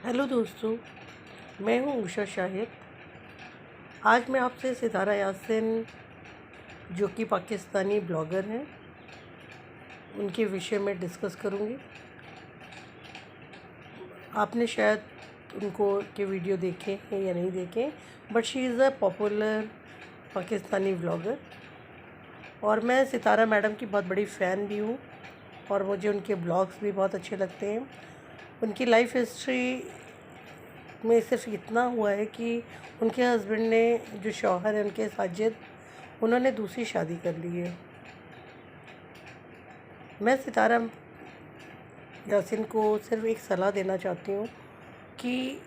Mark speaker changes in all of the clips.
Speaker 1: Hello दोस्तों, मैं हूँ उषा शाहिद। आज मैं आपसे सितारा यासिन, जो कि पाकिस्तानी ब्लॉगर हैं, उनके विषय में डिस्कस करूँगी। आपने शायद उनको के वीडियो देखे हैं या नहीं देखे, but she is a popular Pakistani blogger और मैं सितारा मैडम की बहुत बड़ी फ़ैन भी हूँ और मुझे उनके ब्लॉग्स भी बहुत अच्छे लगते हैं। उनकी लाइफ हिस्ट्री में सिर्फ इतना हुआ है कि उनके हस्बैंड ने, जो शौहर हैं उनके साजिद, उन्होंने दूसरी शादी कर ली है। मैं सितारा यासिन को सिर्फ एक सलाह देना चाहती हूँ कि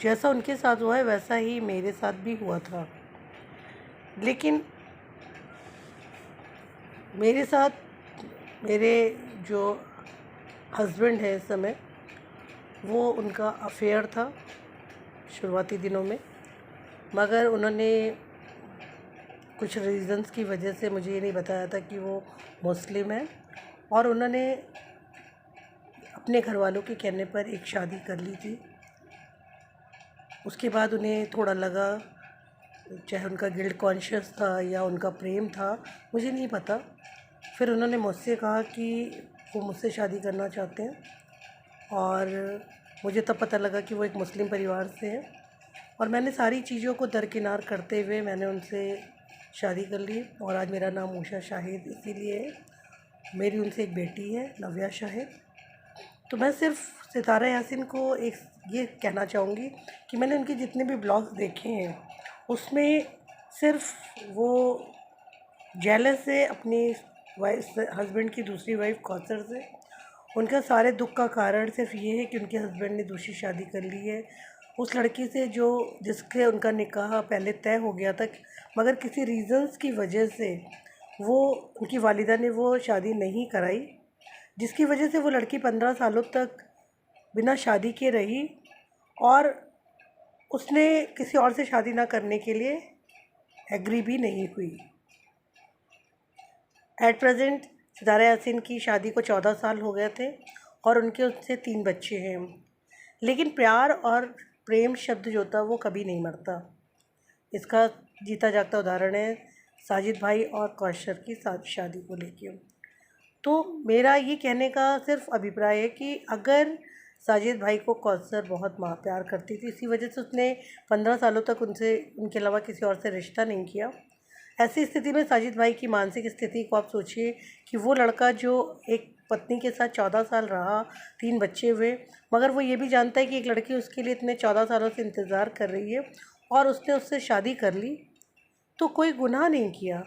Speaker 1: जैसा उनके साथ हुआ है वैसा ही मेरे साथ भी हुआ था, लेकिन मेरे साथ मेरे जो हस्बैंड है इस समय, वो उनका अफेयर था शुरुआती दिनों में, मगर उन्होंने कुछ रीज़न्स की वजह से मुझे ये नहीं बताया था कि वो मुस्लिम है और उन्होंने अपने घर वालों के कहने पर एक शादी कर ली थी। उसके बाद उन्हें थोड़ा लगा, चाहे उनका गिल्ट कॉन्शियस था या उनका प्रेम था, मुझे नहीं पता। फिर उन्होंने मुझसे कहा कि वो मुझसे शादी करना चाहते हैं और मुझे तब पता लगा कि वो एक मुस्लिम परिवार से हैं और मैंने सारी चीज़ों को दरकिनार करते हुए मैंने उनसे शादी कर ली और आज मेरा नाम उषा शाहिद इसीलिए है। मेरी उनसे एक बेटी है, नव्या शाहिद। तो मैं सिर्फ सितारा यासिन को एक ये कहना चाहूँगी कि मैंने उनके जितने भी ब्लॉग्स देखे हैं उसमें सिर्फ वो जेलस है अपनी वाइफ, हस्बैंड की दूसरी वाइफ कौसर से। उनका सारे दुख का कारण सिर्फ ये है कि उनके हस्बैंड ने दूसरी शादी कर ली है उस लड़की से जो जिसके उनका निकाह पहले तय हो गया था, मगर किसी रीज़न्स की वजह से वो उनकी वालिदा ने वो शादी नहीं कराई, जिसकी वजह से वो लड़की 15 सालों तक बिना शादी के रही और उसने किसी और से शादी ना करने के लिए एग्री भी नहीं हुई। एट प्रेजेंट सितारा यासिन की शादी को 14 साल हो गए थे और उनके उससे 3 बच्चे हैं, लेकिन प्यार और प्रेम शब्द जो था वो कभी नहीं मरता। इसका जीता जागता उदाहरण है साजिद भाई और कौशर की शादी को लेके। तो मेरा ये कहने का सिर्फ अभिप्राय है कि अगर साजिद भाई को कौसर बहुत प्यार करती थी, इसी वजह से उसने 15 सालों तक उनसे, उनके अलावा किसी और से रिश्ता नहीं किया। ऐसी स्थिति में साजिद भाई की मानसिक स्थिति को आप सोचिए कि वो लड़का जो एक पत्नी के साथ 14 साल रहा, 3 बच्चे हुए, मगर वो ये भी जानता है कि एक लड़की उसके लिए इतने 14 सालों से इंतज़ार कर रही है और उसने उससे शादी कर ली, तो कोई गुनाह नहीं किया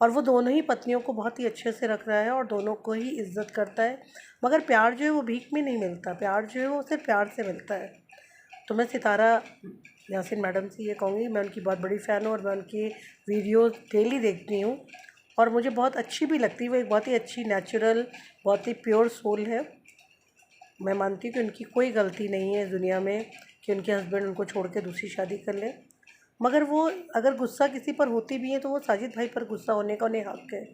Speaker 1: और वो दोनों ही पत्नियों को बहुत ही अच्छे से रख रहा है और दोनों को ही इज़्ज़त करता है। मगर प्यार जो है वो भीख में नहीं मिलता, प्यार जो है वो सिर्फ प्यार से मिलता है। तो मैं सितारा यासिन मैडम से ये कहूँगी, मैं उनकी बहुत बड़ी फ़ैन हूँ और मैं उनकी वीडियोस डेली देखती हूँ और मुझे बहुत अच्छी भी लगती है। वो एक बहुत ही अच्छी, नेचुरल, बहुत ही प्योर सोल है। मैं मानती हूँ कि उनकी कोई गलती नहीं है इस दुनिया में कि उनके हस्बैंड उनको छोड़ के दूसरी शादी कर लें, मगर वो अगर गुस्सा किसी पर होती भी है तो वो साजिद भाई पर गुस्सा होने का उन्हें हक़ है,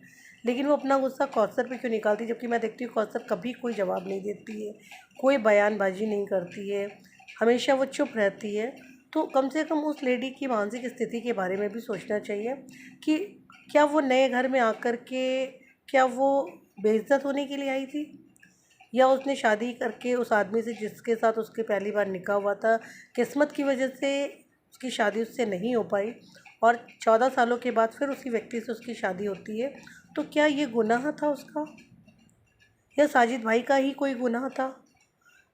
Speaker 1: लेकिन वो अपना गुस्सा कौसर पे क्यों निकालती, जबकि मैं देखती हूँ कौसर कभी कोई जवाब नहीं देती है, कोई बयानबाजी नहीं करती है, हमेशा वो चुप रहती है। तो कम से कम उस लेडी की मानसिक स्थिति के बारे में भी सोचना चाहिए कि क्या वो नए घर में आकर के, क्या वो बेइज्जत होने के लिए आई थी, या उसने शादी करके उस आदमी से जिसके साथ उसके पहली बार निकाह हुआ था, किस्मत की वजह से उसकी शादी उससे नहीं हो पाई और 14 सालों के बाद फिर उसी व्यक्ति से उसकी शादी होती है, तो क्या ये गुनाह था उसका, या साजिद भाई का ही कोई गुनाह था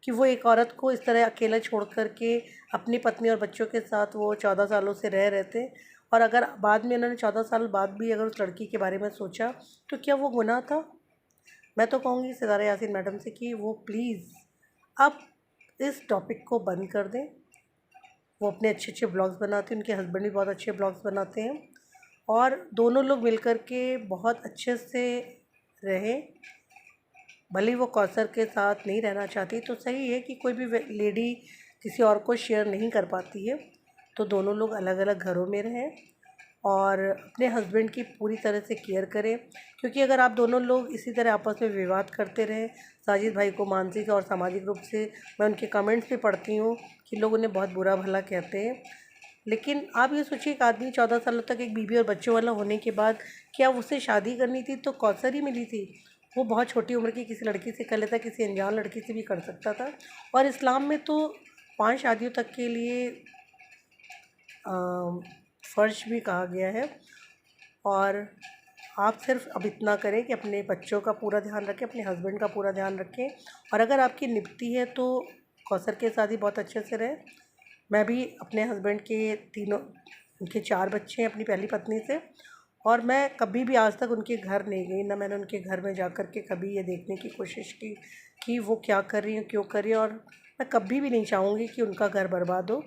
Speaker 1: कि वो एक औरत को इस तरह अकेला छोड़ कर के अपनी पत्नी और बच्चों के साथ वो 14 सालों से रह रहे थे, और अगर बाद में उन्होंने 14 साल बाद भी अगर उस लड़की के बारे में सोचा तो क्या वो गुनाह था। मैं तो कहूँगी सितारा यासिन मैडम से कि वो प्लीज़ अब इस टॉपिक को बंद कर दें। वो अपने अच्छे अच्छे ब्लॉग्स बनाते हैं, उनके हस्बैंड भी बहुत अच्छे ब्लॉग्स बनाते हैं और दोनों लोग मिलकर के बहुत अच्छे से रहें। भले वो कौसर के साथ नहीं रहना चाहती तो सही है कि कोई भी लेडी किसी और को शेयर नहीं कर पाती है, तो दोनों लोग अलग अलग घरों में रहें और अपने हस्बैंड की पूरी तरह से केयर करें, क्योंकि अगर आप दोनों लोग इसी तरह आपस में विवाद करते रहें, साजिद भाई को मानसिक और सामाजिक रूप से, मैं उनके कमेंट्स भी पढ़ती हूँ कि लोग उन्हें बहुत बुरा भला कहते हैं, लेकिन आप ये सोचिए एक आदमी 14 सालों तक एक बीवी और बच्चों वाला होने के बाद क्या उसे शादी करनी थी तो कौसर ही मिली थी? वो बहुत छोटी उम्र की किसी लड़की से कर लेता, किसी अनजान लड़की से भी कर सकता था। और इस्लाम में तो 5 शादियों तक के लिए फ़र्ज भी कहा गया है। और आप सिर्फ अब इतना करें कि अपने बच्चों का पूरा ध्यान रखें, अपने हस्बैंड का पूरा ध्यान रखें, और अगर आपकी निभती है तो कौसर के साथ ही बहुत अच्छे से रहें। मैं भी अपने हस्बैंड के तीनों, उनके 4 बच्चे हैं अपनी पहली पत्नी से, और मैं कभी भी आज तक उनके घर नहीं गई, ना मैंने उनके घर में जा कर के कभी ये देखने की कोशिश की कि वो क्या कर रही हैं, क्यों कर रही हैं। और मैं कभी भी नहीं चाहूँगी कि उनका घर बर्बाद हो,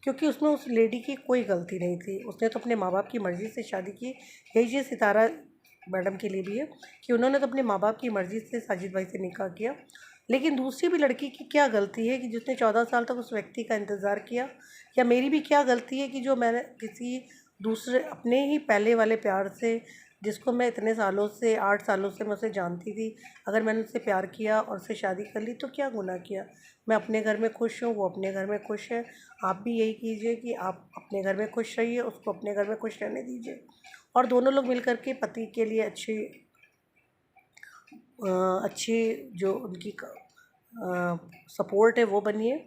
Speaker 1: क्योंकि उसमें उस लेडी की कोई गलती नहीं थी। उसने तो अपने माँ बाप की मर्ज़ी से शादी की। यही चीज़ सितारा मैडम के लिए भी है कि उन्होंने तो अपने माँ बाप की मर्ज़ी से साजिद भाई से निकाह किया, लेकिन दूसरी भी लड़की की क्या गलती है कि जिसने 14 साल तक उस व्यक्ति का इंतज़ार किया? या मेरी भी क्या गलती है कि जो मैंने किसी दूसरे अपने ही पहले वाले प्यार से, जिसको मैं इतने सालों से 8 सालों से मैं उसे जानती थी, अगर मैंने उससे प्यार किया और उससे शादी कर ली तो क्या गुनाह किया? मैं अपने घर में खुश हूँ, वो अपने घर में खुश है। आप भी यही कीजिए कि आप अपने घर में खुश रहिए, उसको अपने घर में खुश रहने दीजिए, और दोनों लोग मिल कर के पति के लिए अच्छी जो उनकी सपोर्ट है वो बनिए।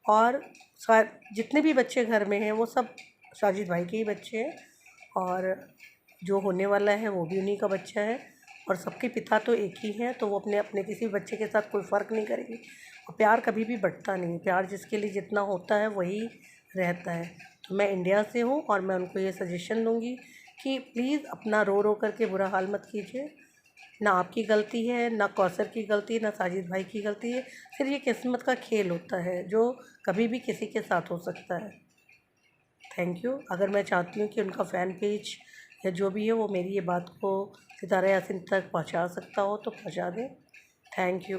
Speaker 1: और जितने भी बच्चे घर में हैं वो सब साजिद भाई के ही बच्चे हैं, और जो होने वाला है वो भी उन्हीं का बच्चा है, और सबके पिता तो एक ही हैं, तो वो अपने अपने किसी बच्चे के साथ कोई फ़र्क नहीं करेंगे। और प्यार कभी भी बढ़ता नहीं, प्यार जिसके लिए जितना होता है वही रहता है। तो मैं इंडिया से हूँ और मैं उनको ये सजेशन दूँगी कि प्लीज़ अपना रो रो करके बुरा हाल मत कीजिए। ना आपकी गलती है, ना कौसर की गलती है, ना साजिद भाई की गलती है। सिर्फ ये किस्मत का खेल होता है जो कभी भी किसी के साथ हो सकता है। Thank you. अगर मैं चाहती हूँ कि उनका फ़ैन पेज या जो भी है वो मेरी ये बात को सितारा यासीन तक पहुँचा सकता हो तो पहुँचा दें। Thank you.